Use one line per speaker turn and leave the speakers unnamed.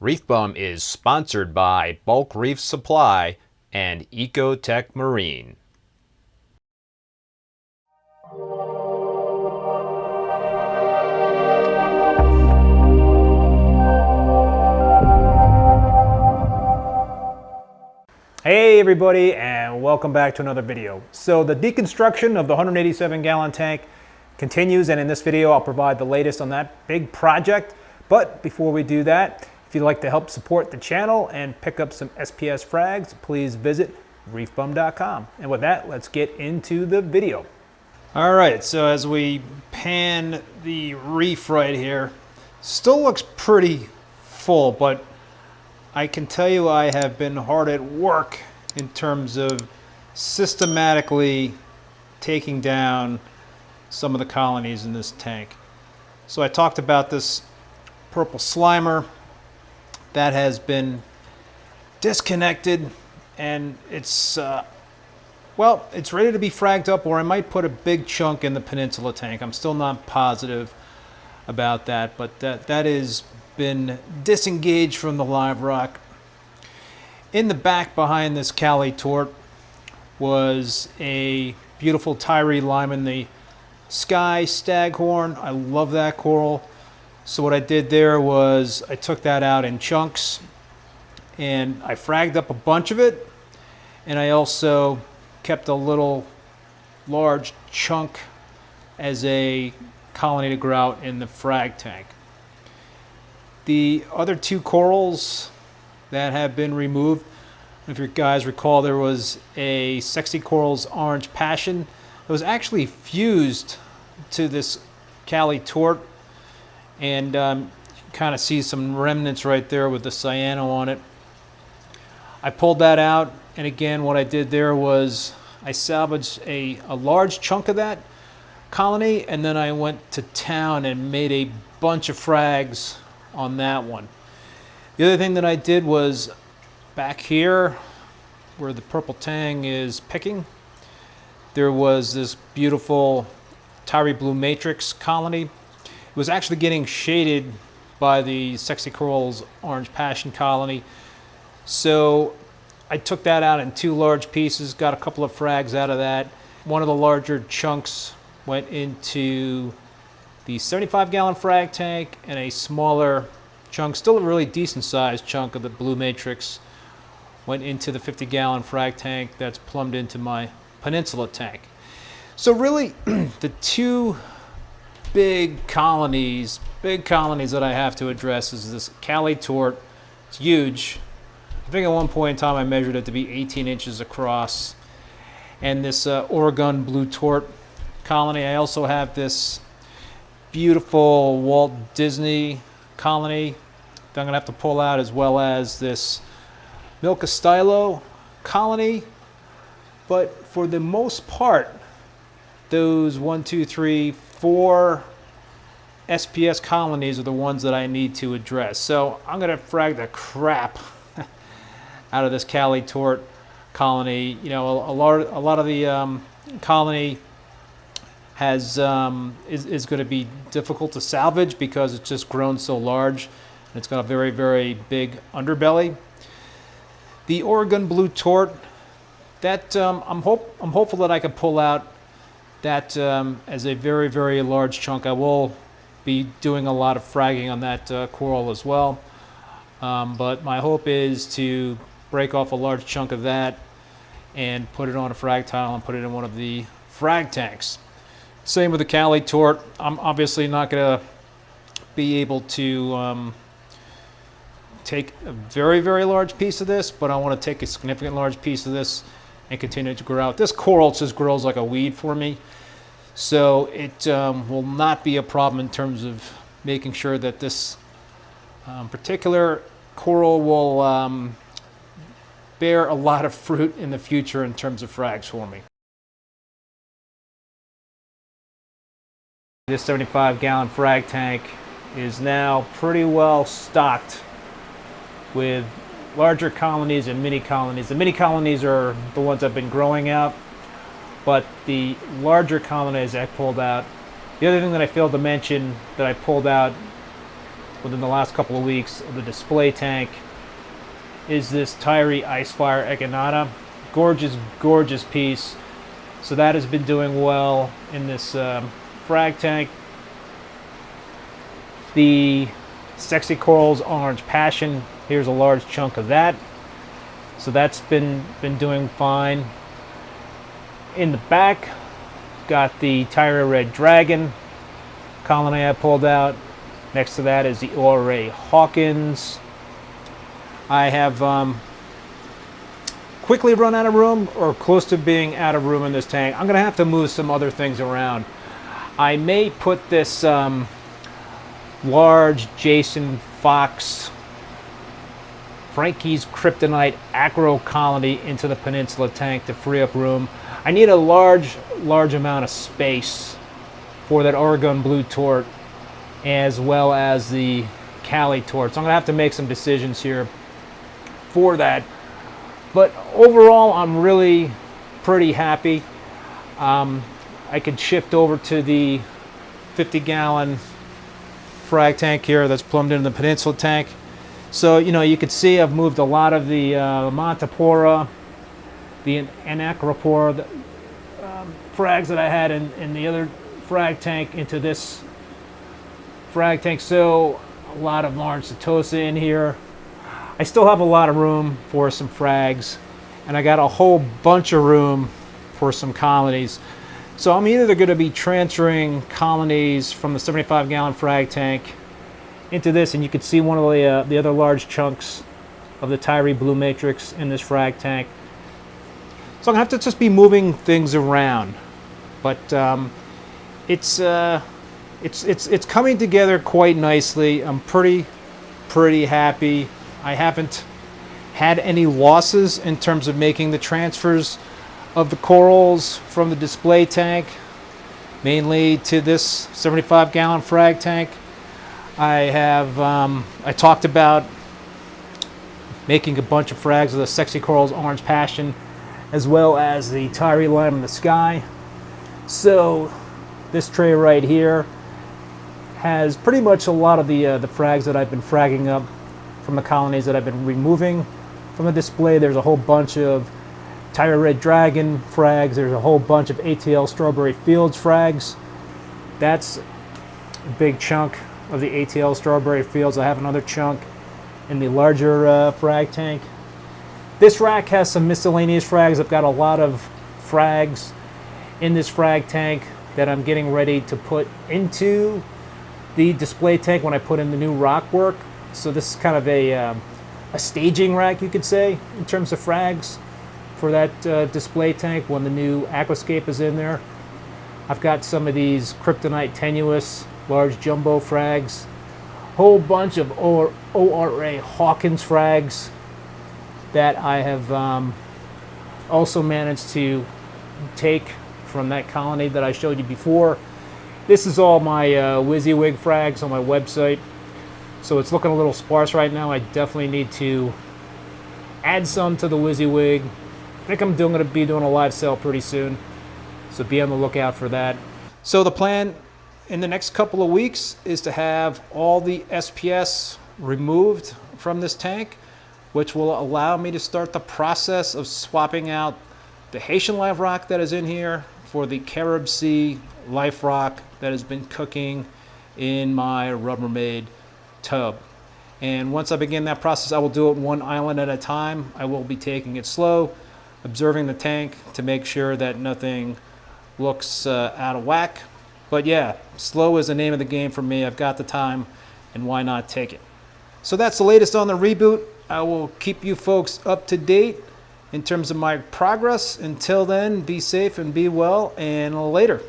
ReefBum is sponsored by Bulk Reef Supply and Ecotech Marine.
Hey everybody, and welcome back to another video. So the deconstruction of the 187 gallon tank continues, and in this video I'll provide the latest on that big project. But before we do that, if you'd like to help support the channel and pick up some SPS frags, please visit reefbum.com. And with that, let's get into the video. All right, so as we pan the reef right here, still looks pretty full, but I can tell you I have been hard at work in terms of systematically taking down some of the colonies in this tank. So I talked about this purple slimer that has been disconnected, and it's well, it's ready to be fragged up, or I might put a big chunk in the peninsula tank. I'm still not positive about that, but that has been disengaged from the live rock. In the back behind this Cali tort was a beautiful Tyree lime in the sky staghorn. I love that coral. So what I did there was I took that out in chunks and I fragged up a bunch of it, and I also kept a little large chunk as a colony to grow out in the frag tank. The other two corals that have been removed, if you guys recall, there was a Sexy Corals Orange Passion that was actually fused to this Cali tort, and you kind of see some remnants right there with the cyano on it. I pulled that out, and again what I did there was I salvaged a large chunk of that colony, and then I went to town and made a bunch of frags on that one. The other thing that I did was back here where the purple tang is picking, there was this beautiful Tyree Blue Matrix colony. It was actually getting shaded by the Sexy Corals Orange Passion colony. So I took that out in two large pieces, got a couple of frags out of that. One of the larger chunks went into the 75 gallon frag tank, and a smaller chunk, still a really decent sized chunk of the Blue Matrix, went into the 50 gallon frag tank that's plumbed into my peninsula tank. So really the two big colonies that I have to address is this Cali tort. It's huge. I think at one point in time I measured it to be 18 inches across. And this Oregon blue tort colony. I also have this beautiful Walt Disney colony that I'm gonna have to pull out, as well as this Milka Stylo colony. But for the most part, those 1, 2, 3, 4 SPS colonies are the ones that I need to address. So I'm gonna frag the crap out of this Cali tort colony. You know, a lot of the colony has is going to be difficult to salvage because it's just grown so large, and it's got a very, very big underbelly. The Oregon blue tort, that I'm hopeful that I can pull out that as a very, very large chunk. I will be doing a lot of fragging on that coral as well, but my hope is to break off a large chunk of that and put it on a frag tile and put it in one of the frag tanks. Same with the Cali tort. I'm obviously not going to be able to take a very, very large piece of this, but I want to take a significant large piece of this and continue to grow out. This coral just grows like a weed for me, so it will not be a problem in terms of making sure that this particular coral will bear a lot of fruit in the future in terms of frags for me. This 75 gallon frag tank is now pretty well stocked with larger colonies and mini colonies. The mini colonies are the ones I've been growing out, but the larger colonies I pulled out. The other thing that I failed to mention that I pulled out within the last couple of weeks of the display tank is this Tyre Icefire Echinata. Gorgeous, gorgeous piece. So that has been doing well in this frag tank. The Sexy Corals Orange Passion, here's a large chunk of that. So that's been doing fine. In the back, got the Tyre Red Dragon colony I pulled out. Next to that is the ORA Hawkins. I have quickly run out of room, or close to being out of room in this tank. I'm gonna have to move some other things around. I may put this large Jason Fox Frankie's Kryptonite Acro colony into the Peninsula tank to free up room. I need a large amount of space for that Oregon Blue Tort as well as the Cali Tort. So I'm gonna have to make some decisions here for that. But overall, I'm really pretty happy. I could shift over to the 50-gallon frag tank here that's plumbed into the Peninsula tank. So, you know, you can see I've moved a lot of the Montipora, the Anacropora frags that I had in the other frag tank into this frag tank. So, a lot of Lawrence Setosa in here. I still have a lot of room for some frags, and I got a whole bunch of room for some colonies. So I'm either going to be transferring colonies from the 75-gallon frag tank into this, and you can see one of the other large chunks of the Tyre Blue Matrix in this frag tank. So I'm going to have to just be moving things around, but it's coming together quite nicely. I'm pretty happy. I haven't had any losses in terms of making the transfers of the corals from the display tank, mainly to this 75-gallon frag tank. I talked about making a bunch of frags of the Sexy Corals Orange Passion, as well as the Tyre Lime in the Sky. So this tray right here has pretty much a lot of the frags that I've been fragging up from the colonies that I've been removing from the display. There's a whole bunch of Tyre Red Dragon frags. There's a whole bunch of ATL Strawberry Fields frags. That's a big chunk of the ATL Strawberry Fields. I have another chunk in the larger frag tank. This rack has some miscellaneous frags. I've got a lot of frags in this frag tank that I'm getting ready to put into the display tank when I put in the new rock work. So this is kind of a staging rack, you could say, in terms of frags for that display tank when the new aquascape is in there. I've got some of these Kryptonite Tenuous large jumbo frags, whole bunch of ORA Hawkins frags that I have also managed to take from that colony that I showed you before. This is all my WYSIWYG frags on my website. So it's looking a little sparse right now. I definitely need to add some to the WYSIWYG. I think I'm going to be doing a live sale pretty soon, so be on the lookout for that. So the plan in the next couple of weeks is to have all the SPS removed from this tank, which will allow me to start the process of swapping out the Haitian live rock that is in here for the Carib Sea life rock that has been cooking in my Rubbermaid tub. And once I begin that process, I will do it one island at a time. I will be taking it slow, observing the tank to make sure that nothing looks out of whack. But yeah, slow is the name of the game for me. I've got the time, and why not take it? So that's the latest on the reboot. I will keep you folks up to date in terms of my progress. Until then, be safe and be well, and later.